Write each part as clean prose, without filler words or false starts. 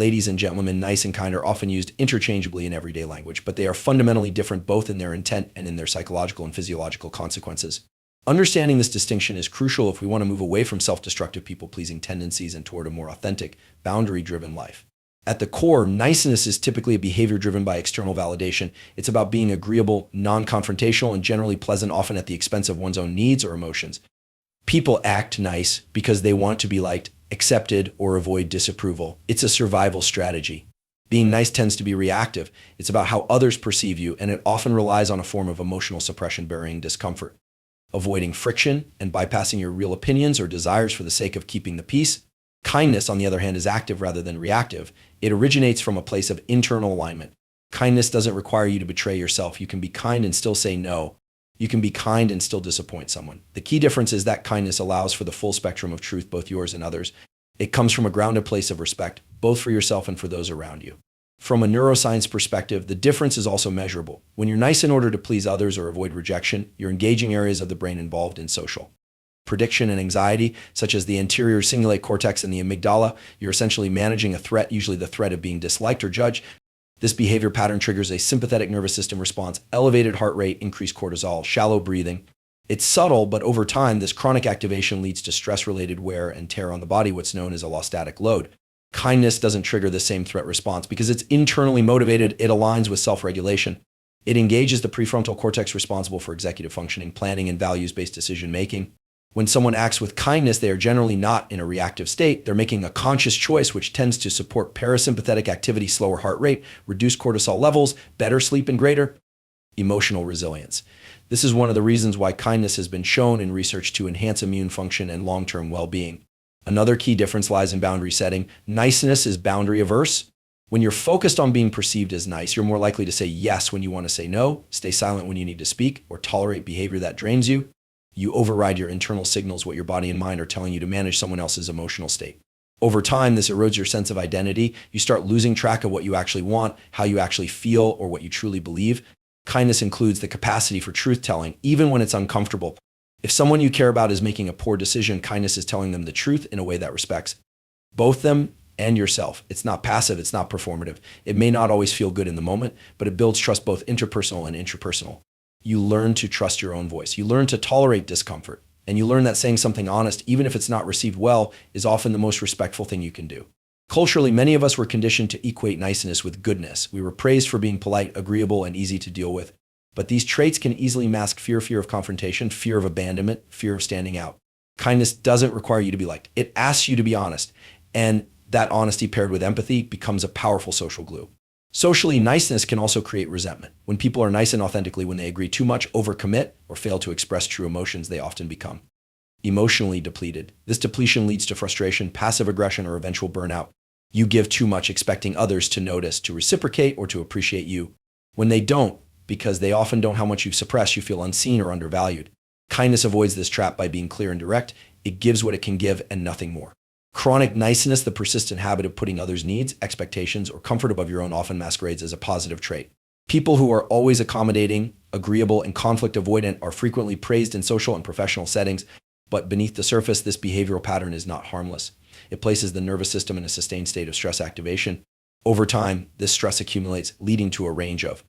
Ladies and gentlemen, nice and kind are often used interchangeably in everyday language, but they are fundamentally different both in their intent and in their psychological and physiological consequences. Understanding this distinction is crucial if we want to move away from self-destructive people-pleasing tendencies and toward a more authentic, boundary-driven life. At the core, niceness is typically a behavior driven by external validation. It's about being agreeable, non-confrontational, and generally pleasant, often at the expense of one's own needs or emotions. People act nice because they want to be liked, accepted, or avoid disapproval. It's a survival strategy. Being nice tends to be reactive. It's about how others perceive you, and it often relies on a form of emotional suppression burying discomfort. Avoiding friction and bypassing your real opinions or desires for the sake of keeping the peace. Kindness, on the other hand, is active rather than reactive. It originates from a place of internal alignment. Kindness doesn't require you to betray yourself. You can be kind and still say no. You can be kind and still disappoint someone. The key difference is that kindness allows for the full spectrum of truth, both yours and others. It comes from a grounded place of respect, both for yourself and for those around you. From a neuroscience perspective, the difference is also measurable. When you're nice in order to please others or avoid rejection, you're engaging areas of the brain involved in social prediction and anxiety, such as the anterior cingulate cortex and the amygdala. You're essentially managing a threat, usually the threat of being disliked or judged. This behavior pattern triggers a sympathetic nervous system response, elevated heart rate, increased cortisol, shallow breathing. It's subtle, but over time, this chronic activation leads to stress-related wear and tear on the body, what's known as allostatic load. Kindness doesn't trigger the same threat response because it's internally motivated. It aligns with self-regulation. It engages the prefrontal cortex responsible for executive functioning, planning, and values-based decision-making. When someone acts with kindness, they are generally not in a reactive state. They're making a conscious choice, which tends to support parasympathetic activity, slower heart rate, reduced cortisol levels, better sleep, and greater emotional resilience. This is one of the reasons why kindness has been shown in research to enhance immune function and long-term well-being. Another key difference lies in boundary setting. Niceness is boundary averse. When you're focused on being perceived as nice, you're more likely to say yes when you want to say no, stay silent when you need to speak, or tolerate behavior that drains you. You override your internal signals, what your body and mind are telling you, to manage someone else's emotional state. Over time, this erodes your sense of identity. You start losing track of what you actually want, how you actually feel, or what you truly believe. Kindness includes the capacity for truth-telling, even when it's uncomfortable. If someone you care about is making a poor decision, kindness is telling them the truth in a way that respects both them and yourself. It's not passive, it's not performative. It may not always feel good in the moment, but it builds trust both interpersonal and intrapersonal. You learn to trust your own voice. You learn to tolerate discomfort. And you learn that saying something honest, even if it's not received well, is often the most respectful thing you can do. Culturally, many of us were conditioned to equate niceness with goodness. We were praised for being polite, agreeable, and easy to deal with. But these traits can easily mask fear of confrontation, fear of abandonment, fear of standing out. Kindness doesn't require you to be liked. It asks you to be honest. And that honesty paired with empathy becomes a powerful social glue. Socially, niceness can also create resentment. When people are nice and authentically, when they agree too much, overcommit, or fail to express true emotions, they often become emotionally depleted. This depletion leads to frustration, passive aggression, or eventual burnout. You give too much, expecting others to notice, to reciprocate, or to appreciate you. When they don't, because they often don't how much you suppress, you feel unseen or undervalued. Kindness avoids this trap by being clear and direct. It gives what it can give and nothing more. Chronic niceness, the persistent habit of putting others' needs, expectations, or comfort above your own, often masquerades as a positive trait. People who are always accommodating, agreeable, and conflict avoidant are frequently praised in social and professional settings, but beneath the surface, this behavioral pattern is not harmless. It places the nervous system in a sustained state of stress activation. Over time, this stress accumulates, leading to a range of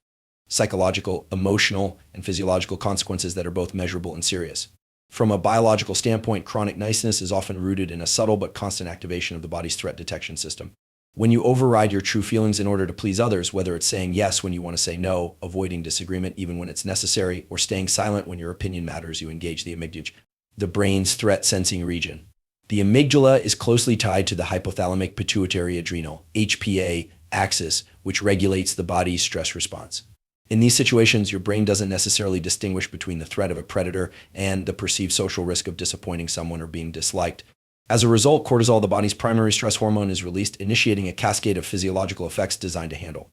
psychological, emotional, and physiological consequences that are both measurable and serious. From a biological standpoint, chronic niceness is often rooted in a subtle but constant activation of the body's threat detection system. When you override your true feelings in order to please others, whether it's saying yes when you want to say no, avoiding disagreement even when it's necessary, or staying silent when your opinion matters, you engage the amygdala, the brain's threat-sensing region. The amygdala is closely tied to the hypothalamic pituitary adrenal, HPA, axis, which regulates the body's stress response. In these situations, your brain doesn't necessarily distinguish between the threat of a predator and the perceived social risk of disappointing someone or being disliked. As a result, cortisol, the body's primary stress hormone, is released, initiating a cascade of physiological effects designed to handle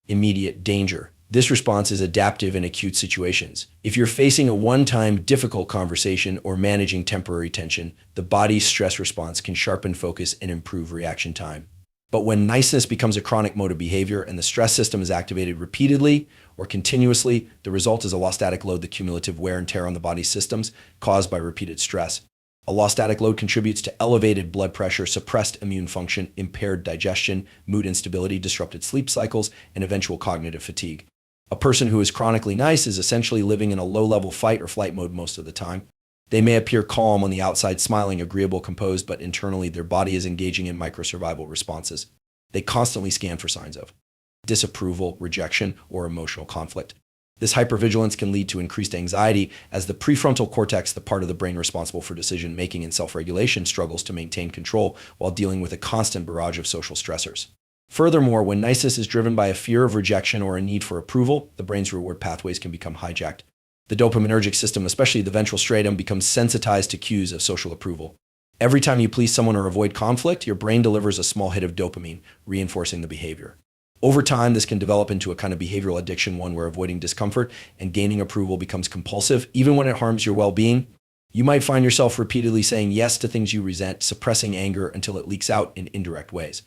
immediate danger. This response is adaptive in acute situations. If you're facing a one-time difficult conversation or managing temporary tension, the body's stress response can sharpen focus and improve reaction time. But when niceness becomes a chronic mode of behavior and the stress system is activated repeatedly or continuously, the result is allostatic load, the cumulative wear and tear on the body's systems caused by repeated stress. Allostatic load contributes to elevated blood pressure, suppressed immune function, impaired digestion, mood instability, disrupted sleep cycles, and eventual cognitive fatigue. A person who is chronically nice is essentially living in a low-level fight or flight mode most of the time. They may appear calm on the outside, smiling, agreeable, composed, but internally their body is engaging in micro-survival responses. They constantly scan for signs of disapproval, rejection, or emotional conflict. This hypervigilance can lead to increased anxiety as the prefrontal cortex, the part of the brain responsible for decision-making and self-regulation, struggles to maintain control while dealing with a constant barrage of social stressors. Furthermore, when niceness is driven by a fear of rejection or a need for approval, the brain's reward pathways can become hijacked. The dopaminergic system, especially the ventral striatum, becomes sensitized to cues of social approval. Every time you please someone or avoid conflict, your brain delivers a small hit of dopamine, reinforcing the behavior. Over time, this can develop into a kind of behavioral addiction, one where avoiding discomfort and gaining approval becomes compulsive, even when it harms your well-being. You might find yourself repeatedly saying yes to things you resent, suppressing anger until it leaks out in indirect ways,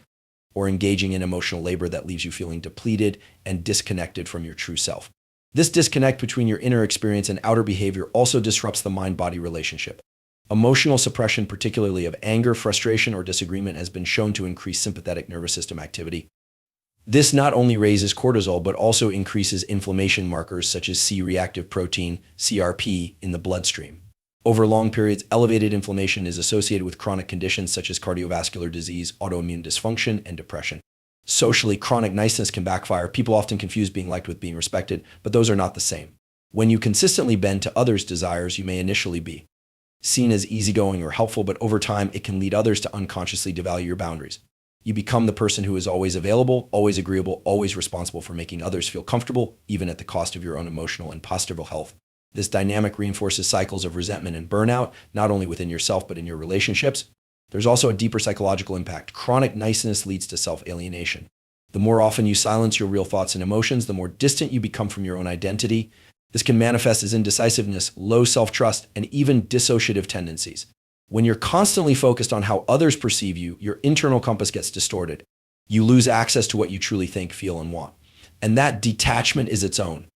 or engaging in emotional labor that leaves you feeling depleted and disconnected from your true self. This disconnect between your inner experience and outer behavior also disrupts the mind-body relationship. Emotional suppression, particularly of anger, frustration, or disagreement, has been shown to increase sympathetic nervous system activity. This not only raises cortisol, but also increases inflammation markers such as C-reactive protein, CRP, in the bloodstream. Over long periods, elevated inflammation is associated with chronic conditions such as cardiovascular disease, autoimmune dysfunction, and depression. Socially, chronic niceness can backfire. People often confuse being liked with being respected, but those are not the same. When you consistently bend to others' desires, you may initially be seen as easygoing or helpful, but over time, it can lead others to unconsciously devalue your boundaries. You become the person who is always available, always agreeable, always responsible for making others feel comfortable, even at the cost of your own emotional and postural health. This dynamic reinforces cycles of resentment and burnout, not only within yourself, but in your relationships. There's also a deeper psychological impact. Chronic niceness leads to self-alienation. The more often you silence your real thoughts and emotions, the more distant you become from your own identity. This can manifest as indecisiveness, low self-trust, and even dissociative tendencies. When you're constantly focused on how others perceive you, your internal compass gets distorted. You lose access to what you truly think, feel, and want. And that detachment is its own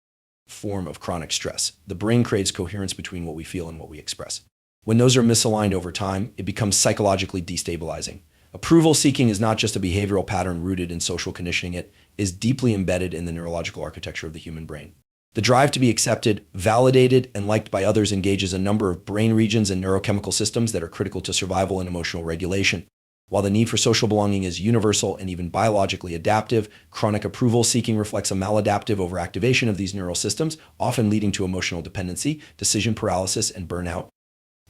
form of chronic stress. The brain craves coherence between what we feel and what we express. When those are misaligned over time, it becomes psychologically destabilizing. Approval seeking is not just a behavioral pattern rooted in social conditioning. It is deeply embedded in the neurological architecture of the human brain. The drive to be accepted, validated, and liked by others engages a number of brain regions and neurochemical systems that are critical to survival and emotional regulation. While the need for social belonging is universal and even biologically adaptive, chronic approval-seeking reflects a maladaptive overactivation of these neural systems, often leading to emotional dependency, decision paralysis, and burnout.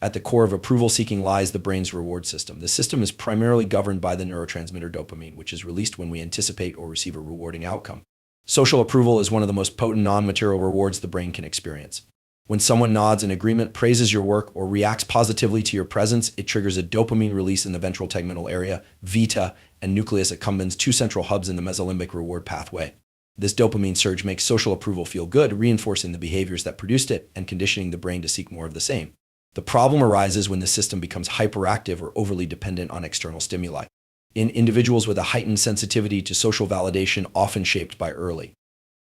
At the core of approval-seeking lies the brain's reward system. The system is primarily governed by the neurotransmitter dopamine, which is released when we anticipate or receive a rewarding outcome. Social approval is one of the most potent non-material rewards the brain can experience. When someone nods in agreement, praises your work, or reacts positively to your presence, it triggers a dopamine release in the ventral tegmental area, vita, and nucleus accumbens, two central hubs in the mesolimbic reward pathway. This dopamine surge makes social approval feel good, reinforcing the behaviors that produced it and conditioning the brain to seek more of the same. The problem arises when the system becomes hyperactive or overly dependent on external stimuli. In individuals with a heightened sensitivity to social validation, often shaped by early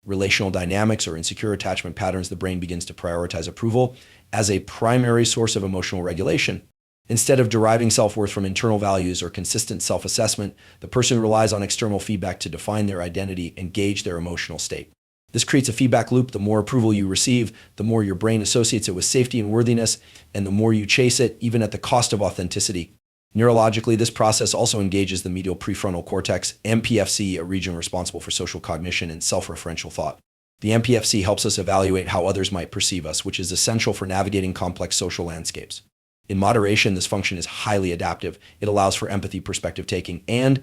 relational dynamics or insecure attachment patterns, the brain begins to prioritize approval as a primary source of emotional regulation. Instead of deriving self-worth from internal values or consistent self-assessment, the person relies on external feedback to define their identity and gauge their emotional state. This creates a feedback loop. The more approval you receive, the more your brain associates it with safety and worthiness, and the more you chase it, even at the cost of authenticity. Neurologically, this process also engages the medial prefrontal cortex, MPFC, a region responsible for social cognition and self-referential thought. The MPFC helps us evaluate how others might perceive us, which is essential for navigating complex social landscapes. In moderation, this function is highly adaptive. It allows for empathy, perspective taking, and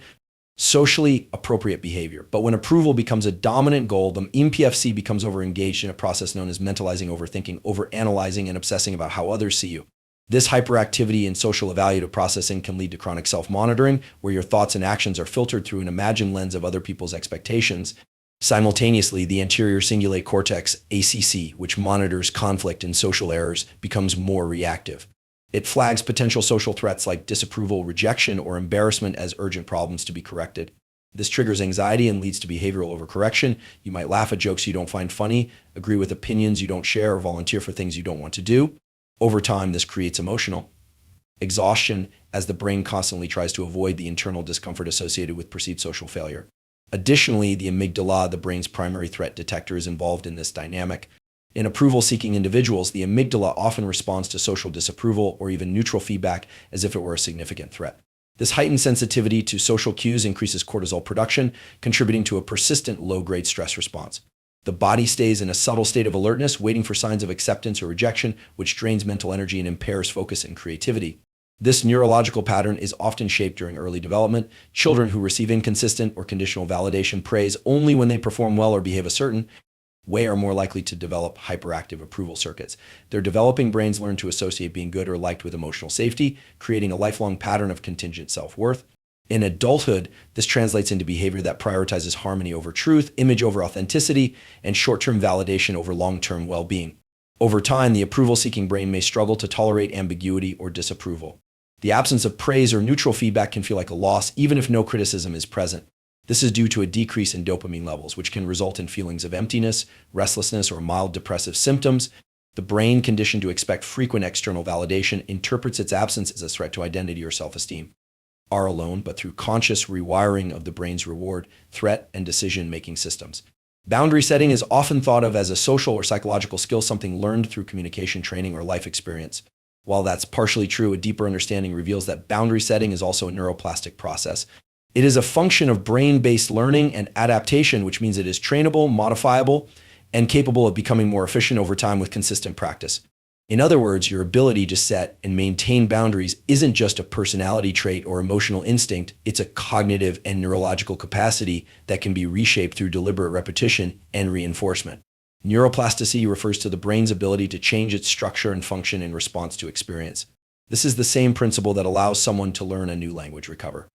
socially appropriate behavior. But when approval becomes a dominant goal, the MPFC becomes overengaged in a process known as mentalizing, overthinking, overanalyzing, and obsessing about how others see you. This hyperactivity in social evaluative processing can lead to chronic self-monitoring, where your thoughts and actions are filtered through an imagined lens of other people's expectations. Simultaneously, the anterior cingulate cortex, ACC, which monitors conflict and social errors, becomes more reactive. It flags potential social threats like disapproval, rejection, or embarrassment as urgent problems to be corrected. This triggers anxiety and leads to behavioral overcorrection. You might laugh at jokes you don't find funny, agree with opinions you don't share, or volunteer for things you don't want to do. Over time, this creates emotional exhaustion, as the brain constantly tries to avoid the internal discomfort associated with perceived social failure. Additionally, the amygdala, the brain's primary threat detector, is involved in this dynamic. In approval-seeking individuals, the amygdala often responds to social disapproval or even neutral feedback as if it were a significant threat. This heightened sensitivity to social cues increases cortisol production, contributing to a persistent low-grade stress response. The body stays in a subtle state of alertness, waiting for signs of acceptance or rejection, which drains mental energy and impairs focus and creativity. This neurological pattern is often shaped during early development. Children who receive inconsistent or conditional validation praise only when they perform well or behave a certain way are more likely to develop hyperactive approval circuits. Their developing brains learn to associate being good or liked with emotional safety, creating a lifelong pattern of contingent self-worth. In adulthood, this translates into behavior that prioritizes harmony over truth, image over authenticity, and short-term validation over long-term well-being. Over time, the approval-seeking brain may struggle to tolerate ambiguity or disapproval. The absence of praise or neutral feedback can feel like a loss, even if no criticism is present. This is due to a decrease in dopamine levels, which can result in feelings of emptiness, restlessness, or mild depressive symptoms. The brain, conditioned to expect frequent external validation, interprets its absence as a threat to identity or self-esteem. Are alone, but through conscious rewiring of the brain's reward, threat, and decision-making systems. Boundary setting is often thought of as a social or psychological skill, something learned through communication training or life experience. While that's partially true, a deeper understanding reveals that boundary setting is also a neuroplastic process. It is a function of brain-based learning and adaptation, which means it is trainable, modifiable, and capable of becoming more efficient over time with consistent practice. In other words, your ability to set and maintain boundaries isn't just a personality trait or emotional instinct, it's a cognitive and neurological capacity that can be reshaped through deliberate repetition and reinforcement. Neuroplasticity refers to the brain's ability to change its structure and function in response to experience. This is the same principle that allows someone to learn a new language, recover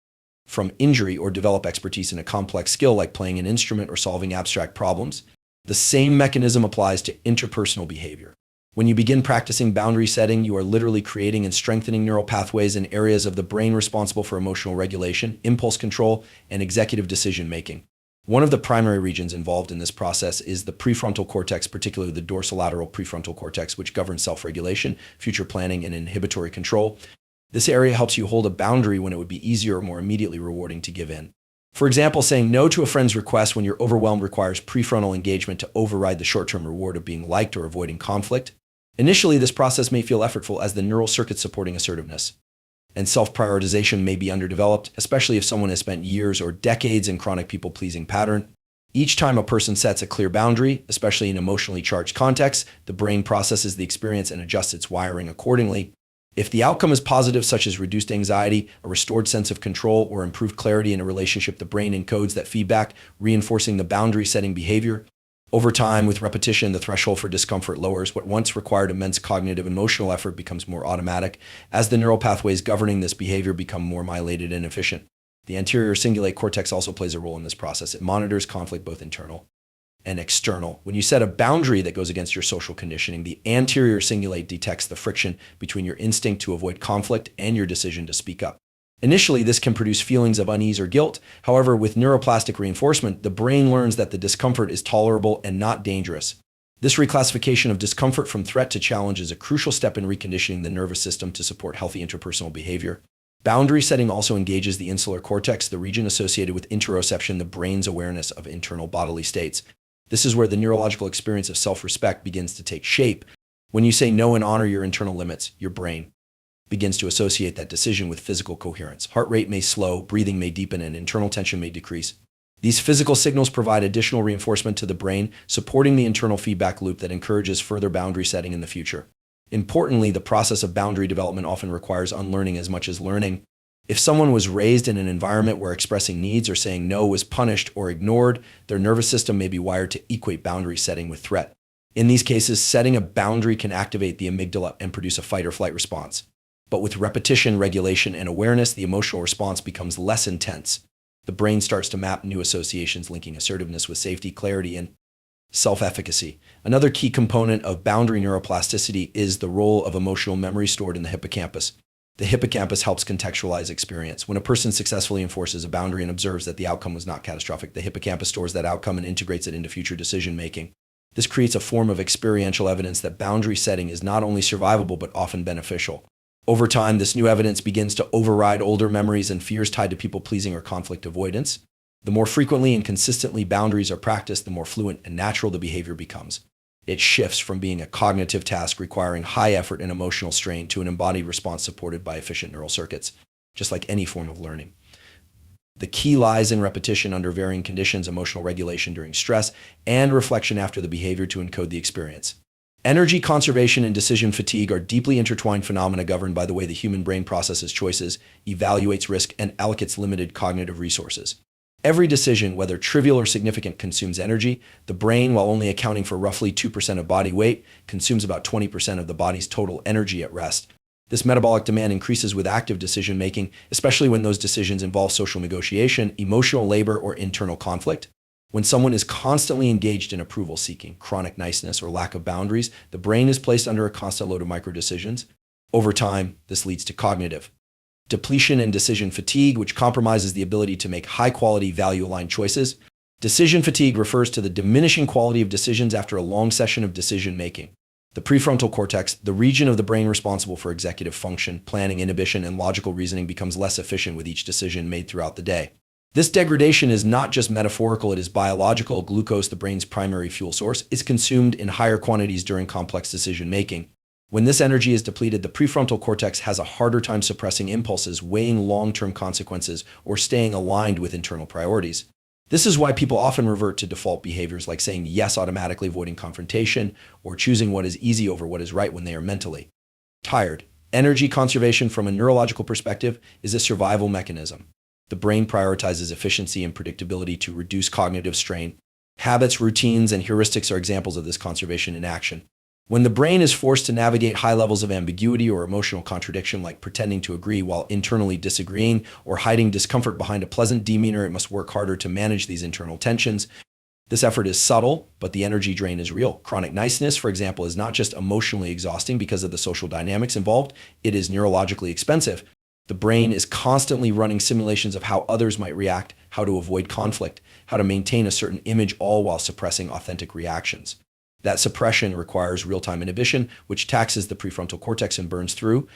from injury, or develop expertise in a complex skill like playing an instrument or solving abstract problems. The same mechanism applies to interpersonal behavior. When you begin practicing boundary setting, you are literally creating and strengthening neural pathways in areas of the brain responsible for emotional regulation, impulse control, and executive decision-making. One of the primary regions involved in this process is the prefrontal cortex, particularly the dorsolateral prefrontal cortex, which governs self-regulation, future planning, and inhibitory control. This area helps you hold a boundary when it would be easier or more immediately rewarding to give in. For example, saying no to a friend's request when you're overwhelmed requires prefrontal engagement to override the short-term reward of being liked or avoiding conflict. Initially, this process may feel effortful as the neural circuits supporting assertiveness and self-prioritization may be underdeveloped, especially if someone has spent years or decades in chronic people-pleasing pattern. Each time a person sets a clear boundary, especially in emotionally charged contexts, the brain processes the experience and adjusts its wiring accordingly. If the outcome is positive, such as reduced anxiety, a restored sense of control, or improved clarity in a relationship, the brain encodes that feedback, reinforcing the boundary-setting behavior. Over time, with repetition, the threshold for discomfort lowers. What once required immense cognitive and emotional effort becomes more automatic as the neural pathways governing this behavior become more myelated and efficient. The anterior cingulate cortex also plays a role in this process. It monitors conflict, both internal and external. When you set a boundary that goes against your social conditioning, the anterior cingulate detects the friction between your instinct to avoid conflict and your decision to speak up. Initially, this can produce feelings of unease or guilt. However, with neuroplastic reinforcement, the brain learns that the discomfort is tolerable and not dangerous. This reclassification of discomfort from threat to challenge is a crucial step in reconditioning the nervous system to support healthy interpersonal behavior. Boundary setting also engages the insular cortex, the region associated with interoception, the brain's awareness of internal bodily states. This is where the neurological experience of self-respect begins to take shape. When you say no and honor your internal limits, your brain begins to associate that decision with physical coherence. Heart rate may slow, breathing may deepen, and internal tension may decrease. These physical signals provide additional reinforcement to the brain, supporting the internal feedback loop that encourages further boundary setting in the future. Importantly, the process of boundary development often requires unlearning as much as learning. If someone was raised in an environment where expressing needs or saying no was punished or ignored, their nervous system may be wired to equate boundary setting with threat. In these cases, setting a boundary can activate the amygdala and produce a fight or flight response. But with repetition, regulation, and awareness, the emotional response becomes less intense. The brain starts to map new associations linking assertiveness with safety, clarity, and self-efficacy. Another key component of boundary neuroplasticity is the role of emotional memory stored in the hippocampus. The hippocampus helps contextualize experience. When a person successfully enforces a boundary and observes that the outcome was not catastrophic, the hippocampus stores that outcome and integrates it into future decision-making. This creates a form of experiential evidence that boundary setting is not only survivable but often beneficial. Over time, this new evidence begins to override older memories and fears tied to people-pleasing or conflict avoidance. The more frequently and consistently boundaries are practiced, the more fluent and natural the behavior becomes. It shifts from being a cognitive task requiring high effort and emotional strain to an embodied response supported by efficient neural circuits, just like any form of learning. The key lies in repetition under varying conditions, emotional regulation during stress, and reflection after the behavior to encode the experience. Energy conservation and decision fatigue are deeply intertwined phenomena governed by the way the human brain processes choices, evaluates risk, and allocates limited cognitive resources. Every decision, whether trivial or significant, consumes energy. The brain, while only accounting for roughly 2% of body weight, consumes about 20% of the body's total energy at rest. This metabolic demand increases with active decision-making, especially when those decisions involve social negotiation, emotional labor, or internal conflict. When someone is constantly engaged in approval-seeking, chronic niceness, or lack of boundaries, the brain is placed under a constant load of micro-decisions. Over time, this leads to cognitive depletion and decision fatigue, which compromises the ability to make high-quality, value-aligned choices. Decision fatigue refers to the diminishing quality of decisions after a long session of decision-making. The prefrontal cortex, the region of the brain responsible for executive function, planning, inhibition, and logical reasoning, becomes less efficient with each decision made throughout the day. This degradation is not just metaphorical, it is biological. Glucose, the brain's primary fuel source, is consumed in higher quantities during complex decision-making. When this energy is depleted, the prefrontal cortex has a harder time suppressing impulses, weighing long-term consequences, or staying aligned with internal priorities. This is why people often revert to default behaviors like saying yes automatically, avoiding confrontation, or choosing what is easy over what is right when they are mentally tired. Energy conservation from a neurological perspective is a survival mechanism. The brain prioritizes efficiency and predictability to reduce cognitive strain. Habits, routines, and heuristics are examples of this conservation in action. When the brain is forced to navigate high levels of ambiguity or emotional contradiction, like pretending to agree while internally disagreeing or hiding discomfort behind a pleasant demeanor, it must work harder to manage these internal tensions. This effort is subtle, but the energy drain is real. Chronic niceness, for example, is not just emotionally exhausting because of the social dynamics involved, it is neurologically expensive. The brain is constantly running simulations of how others might react, how to avoid conflict, how to maintain a certain image, all while suppressing authentic reactions. That suppression requires real-time inhibition, which taxes the prefrontal cortex and burns through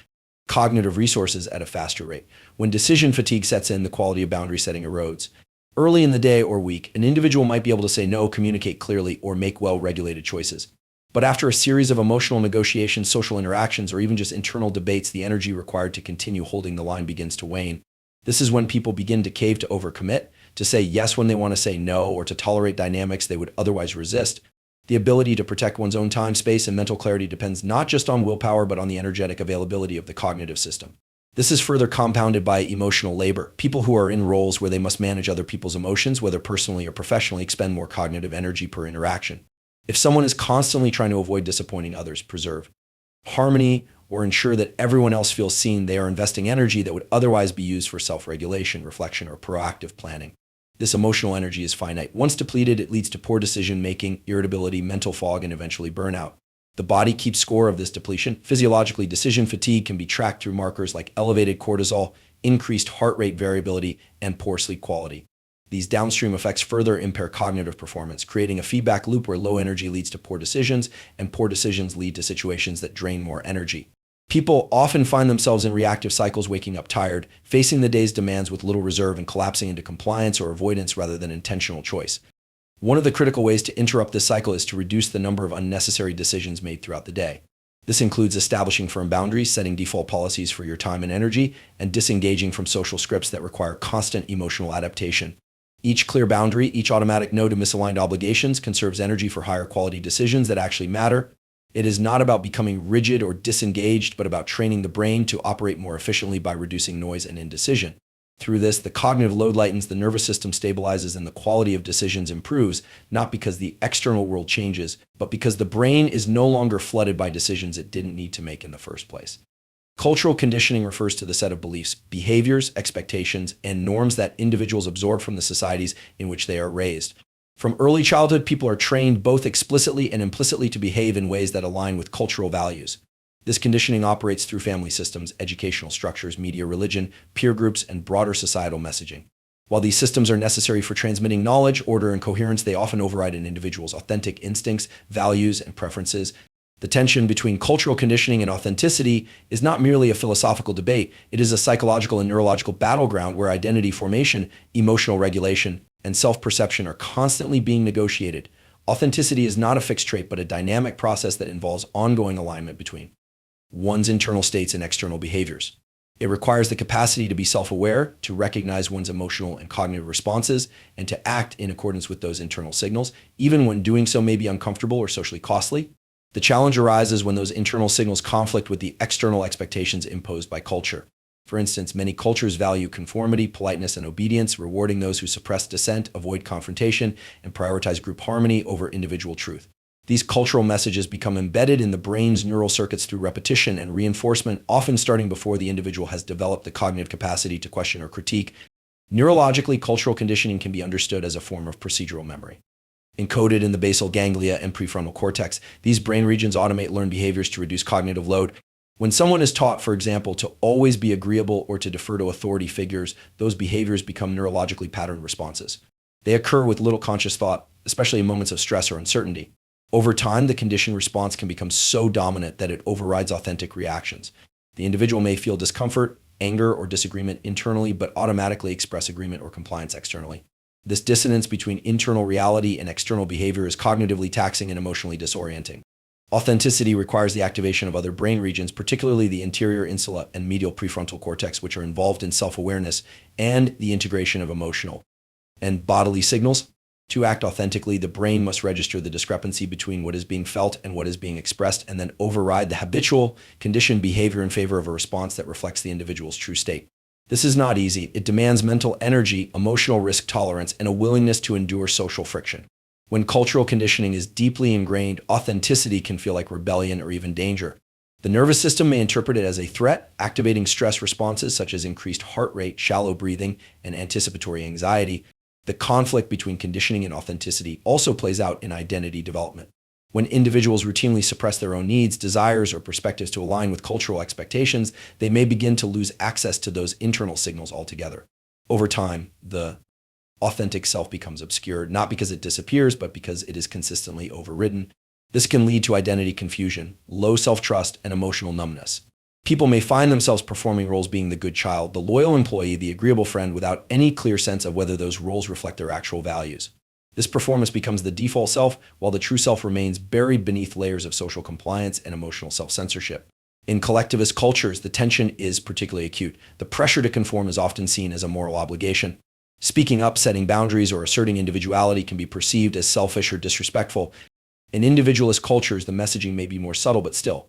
cognitive resources at a faster rate. When decision fatigue sets in, the quality of boundary setting erodes. Early in the day or week, an individual might be able to say no, communicate clearly, or make well-regulated choices. But after a series of emotional negotiations, social interactions, or even just internal debates, the energy required to continue holding the line begins to wane. This is when people begin to cave to overcommit, to say yes when they want to say no, or to tolerate dynamics they would otherwise resist. The ability to protect one's own time, space, and mental clarity depends not just on willpower, but on the energetic availability of the cognitive system. This is further compounded by emotional labor. People who are in roles where they must manage other people's emotions, whether personally or professionally, expend more cognitive energy per interaction. If someone is constantly trying to avoid disappointing others, preserve harmony, or ensure that everyone else feels seen, they are investing energy that would otherwise be used for self-regulation, reflection, or proactive planning. This emotional energy is finite. Once depleted, it leads to poor decision-making, irritability, mental fog, and eventually burnout. The body keeps score of this depletion. Physiologically, decision fatigue can be tracked through markers like elevated cortisol, increased heart rate variability, and poor sleep quality. These downstream effects further impair cognitive performance, creating a feedback loop where low energy leads to poor decisions, and poor decisions lead to situations that drain more energy. People often find themselves in reactive cycles, waking up tired, facing the day's demands with little reserve, and collapsing into compliance or avoidance rather than intentional choice. One of the critical ways to interrupt this cycle is to reduce the number of unnecessary decisions made throughout the day. This includes establishing firm boundaries, setting default policies for your time and energy, and disengaging from social scripts that require constant emotional adaptation. Each clear boundary, each automatic no to misaligned obligations conserves energy for higher quality decisions that actually matter. It is not about becoming rigid or disengaged, but about training the brain to operate more efficiently by reducing noise and indecision. Through this, the cognitive load lightens, the nervous system stabilizes, and the quality of decisions improves, not because the external world changes, but because the brain is no longer flooded by decisions it didn't need to make in the first place. Cultural conditioning refers to the set of beliefs, behaviors, expectations, and norms that individuals absorb from the societies in which they are raised. From early childhood, people are trained both explicitly and implicitly to behave in ways that align with cultural values. This conditioning operates through family systems, educational structures, media, religion, peer groups, and broader societal messaging. While these systems are necessary for transmitting knowledge, order, and coherence, they often override an individual's authentic instincts, values, and preferences. The tension between cultural conditioning and authenticity is not merely a philosophical debate, it is a psychological and neurological battleground where identity formation, emotional regulation, and self-perception are constantly being negotiated. Authenticity is not a fixed trait, but a dynamic process that involves ongoing alignment between one's internal states and external behaviors. It requires the capacity to be self-aware, to recognize one's emotional and cognitive responses, and to act in accordance with those internal signals, even when doing so may be uncomfortable or socially costly. The challenge arises when those internal signals conflict with the external expectations imposed by culture. For instance, many cultures value conformity, politeness, and obedience, rewarding those who suppress dissent, avoid confrontation, and prioritize group harmony over individual truth. These cultural messages become embedded in the brain's neural circuits through repetition and reinforcement, often starting before the individual has developed the cognitive capacity to question or critique. Neurologically, cultural conditioning can be understood as a form of procedural memory. Encoded in the basal ganglia and prefrontal cortex, these brain regions automate learned behaviors to reduce cognitive load. When someone is taught, for example, to always be agreeable or to defer to authority figures, those behaviors become neurologically patterned responses. They occur with little conscious thought, especially in moments of stress or uncertainty. Over time, the conditioned response can become so dominant that it overrides authentic reactions. The individual may feel discomfort, anger, or disagreement internally, but automatically express agreement or compliance externally. This dissonance between internal reality and external behavior is cognitively taxing and emotionally disorienting. Authenticity requires the activation of other brain regions, particularly the anterior insula and medial prefrontal cortex, which are involved in self-awareness and the integration of emotional and bodily signals. To act authentically, the brain must register the discrepancy between what is being felt and what is being expressed, and then override the habitual, conditioned behavior in favor of a response that reflects the individual's true state. This is not easy. It demands mental energy, emotional risk tolerance, and a willingness to endure social friction. When cultural conditioning is deeply ingrained, authenticity can feel like rebellion or even danger. The nervous system may interpret it as a threat, activating stress responses such as increased heart rate, shallow breathing, and anticipatory anxiety. The conflict between conditioning and authenticity also plays out in identity development. When individuals routinely suppress their own needs, desires, or perspectives to align with cultural expectations, they may begin to lose access to those internal signals altogether. Over time, the authentic self becomes obscured, not because it disappears, but because it is consistently overridden. This can lead to identity confusion, low self-trust, and emotional numbness. People may find themselves performing roles being the good child, the loyal employee, the agreeable friend, without any clear sense of whether those roles reflect their actual values. This performance becomes the default self, while the true self remains buried beneath layers of social compliance and emotional self-censorship. In collectivist cultures, the tension is particularly acute. The pressure to conform is often seen as a moral obligation. Speaking up, setting boundaries, or asserting individuality can be perceived as selfish or disrespectful. In individualist cultures, the messaging may be more subtle, but still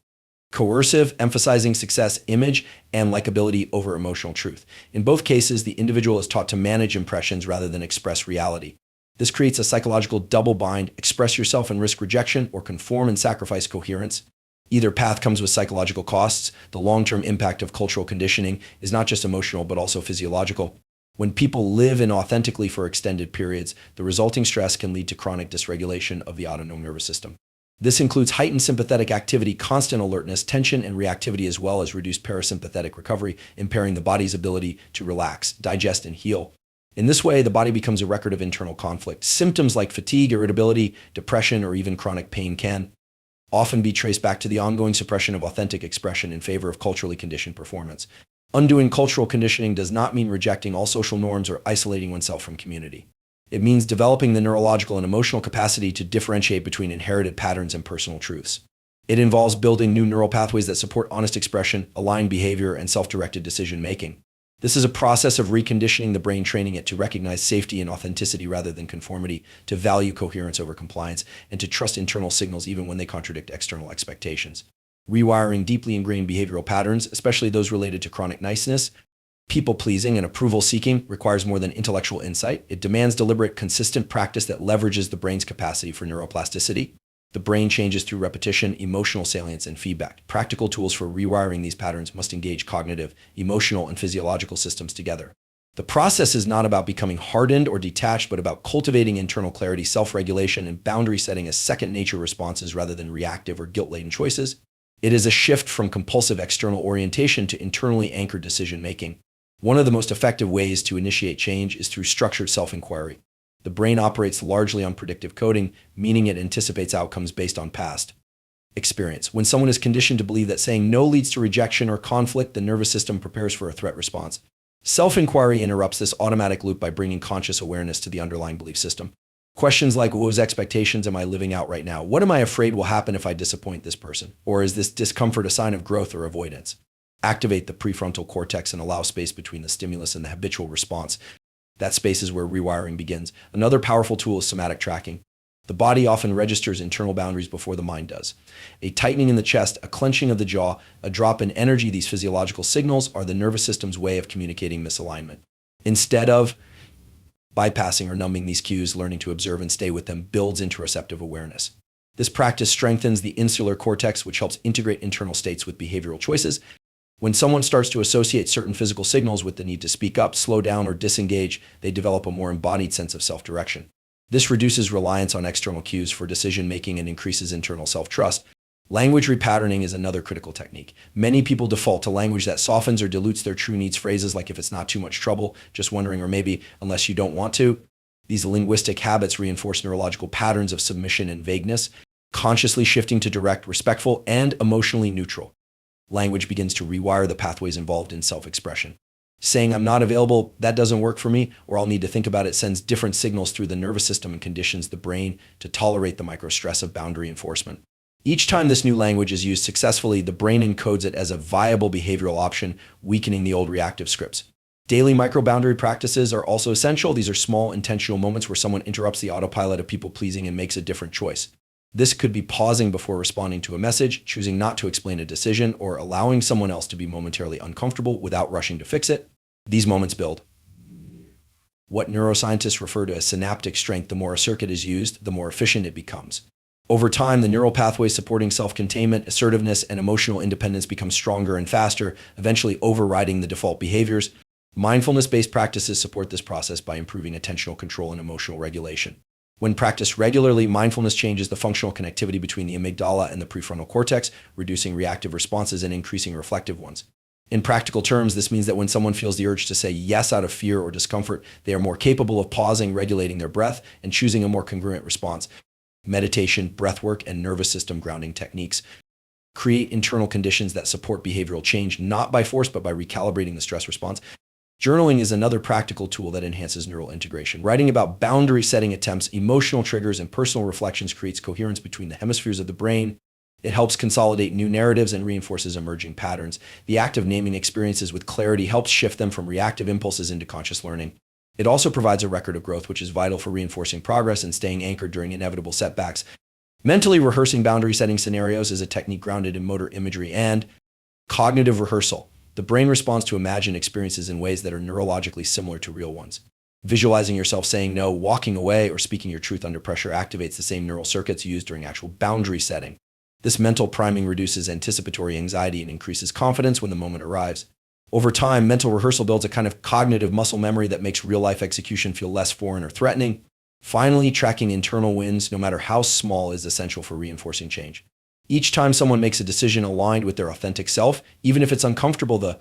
coercive, emphasizing success, image, and likability over emotional truth. In both cases, the individual is taught to manage impressions rather than express reality. This creates a psychological double bind: express yourself and risk rejection, or conform and sacrifice coherence. Either path comes with psychological costs. The long-term impact of cultural conditioning is not just emotional, but also physiological. When people live inauthentically for extended periods, the resulting stress can lead to chronic dysregulation of the autonomic nervous system. This includes heightened sympathetic activity, constant alertness, tension, and reactivity, as well as reduced parasympathetic recovery, impairing the body's ability to relax, digest, and heal. In this way, the body becomes a record of internal conflict. Symptoms like fatigue, irritability, depression, or even chronic pain can often be traced back to the ongoing suppression of authentic expression in favor of culturally conditioned performance. Undoing cultural conditioning does not mean rejecting all social norms or isolating oneself from community. It means developing the neurological and emotional capacity to differentiate between inherited patterns and personal truths. It involves building new neural pathways that support honest expression, aligned behavior, and self-directed decision-making. This is a process of reconditioning the brain, training it to recognize safety and authenticity rather than conformity, to value coherence over compliance, and to trust internal signals even when they contradict external expectations. Rewiring deeply ingrained behavioral patterns, especially those related to chronic niceness, people-pleasing, and approval-seeking, requires more than intellectual insight. It demands deliberate, consistent practice that leverages the brain's capacity for neuroplasticity. The brain changes through repetition, emotional salience, and feedback. Practical tools for rewiring these patterns must engage cognitive, emotional, and physiological systems together. The process is not about becoming hardened or detached, but about cultivating internal clarity, self-regulation, and boundary setting as second-nature responses rather than reactive or guilt-laden choices. It is a shift from compulsive external orientation to internally anchored decision-making. One of the most effective ways to initiate change is through structured self-inquiry. The brain operates largely on predictive coding, meaning it anticipates outcomes based on past experience. When someone is conditioned to believe that saying no leads to rejection or conflict, the nervous system prepares for a threat response. Self-inquiry interrupts this automatic loop by bringing conscious awareness to the underlying belief system. Questions like, what expectations am I living out right now? What am I afraid will happen if I disappoint this person? Or is this discomfort a sign of growth or avoidance? Activate the prefrontal cortex and allow space between the stimulus and the habitual response. That space is where rewiring begins. Another powerful tool is somatic tracking. The body often registers internal boundaries before the mind does. A tightening in the chest, a clenching of the jaw, a drop in energy, these physiological signals are the nervous system's way of communicating misalignment. Instead of bypassing or numbing these cues, learning to observe and stay with them builds interoceptive awareness. This practice strengthens the insular cortex, which helps integrate internal states with behavioral choices. When someone starts to associate certain physical signals with the need to speak up, slow down, or disengage, they develop a more embodied sense of self-direction. This reduces reliance on external cues for decision-making and increases internal self-trust. Language repatterning is another critical technique. Many people default to language that softens or dilutes their true needs. Phrases like, if it's not too much trouble, just wondering, or maybe unless you don't want to. These linguistic habits reinforce neurological patterns of submission and vagueness, consciously shifting to direct, respectful, and emotionally neutral. Language begins to rewire the pathways involved in self-expression. Saying I'm not available, that doesn't work for me, or I'll need to think about it sends different signals through the nervous system and conditions the brain to tolerate the microstress of boundary enforcement. Each time this new language is used successfully, the brain encodes it as a viable behavioral option, weakening the old reactive scripts. Daily micro-boundary practices are also essential. These are small, intentional moments where someone interrupts the autopilot of people-pleasing and makes a different choice. This could be pausing before responding to a message, choosing not to explain a decision, or allowing someone else to be momentarily uncomfortable without rushing to fix it. These moments build what neuroscientists refer to as synaptic strength. The more a circuit is used, the more efficient it becomes. Over time, the neural pathways supporting self-containment, assertiveness, and emotional independence become stronger and faster, eventually overriding the default behaviors. Mindfulness-based practices support this process by improving attentional control and emotional regulation. When practiced regularly, mindfulness changes the functional connectivity between the amygdala and the prefrontal cortex, reducing reactive responses and increasing reflective ones. In practical terms, this means that when someone feels the urge to say yes out of fear or discomfort, they are more capable of pausing, regulating their breath, and choosing a more congruent response. Meditation, breathwork, and nervous system grounding techniques create internal conditions that support behavioral change, not by force, but by recalibrating the stress response. Journaling is another practical tool that enhances neural integration. Writing about boundary-setting attempts, emotional triggers, and personal reflections creates coherence between the hemispheres of the brain. It helps consolidate new narratives and reinforces emerging patterns. The act of naming experiences with clarity helps shift them from reactive impulses into conscious learning. It also provides a record of growth, which is vital for reinforcing progress and staying anchored during inevitable setbacks. Mentally rehearsing boundary-setting scenarios is a technique grounded in motor imagery and cognitive rehearsal. The brain responds to imagined experiences in ways that are neurologically similar to real ones. Visualizing yourself saying no, walking away, or speaking your truth under pressure activates the same neural circuits used during actual boundary setting. This mental priming reduces anticipatory anxiety and increases confidence when the moment arrives. Over time, mental rehearsal builds a kind of cognitive muscle memory that makes real-life execution feel less foreign or threatening. Finally, tracking internal wins, no matter how small, is essential for reinforcing change. Each time someone makes a decision aligned with their authentic self, even if it's uncomfortable, the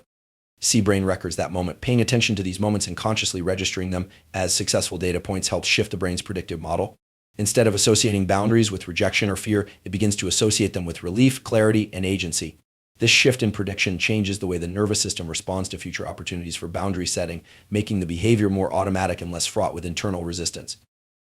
brain records that moment. Paying attention to these moments and consciously registering them as successful data points helps shift the brain's predictive model. Instead of associating boundaries with rejection or fear, it begins to associate them with relief, clarity, and agency. This shift in prediction changes the way the nervous system responds to future opportunities for boundary setting, making the behavior more automatic and less fraught with internal resistance.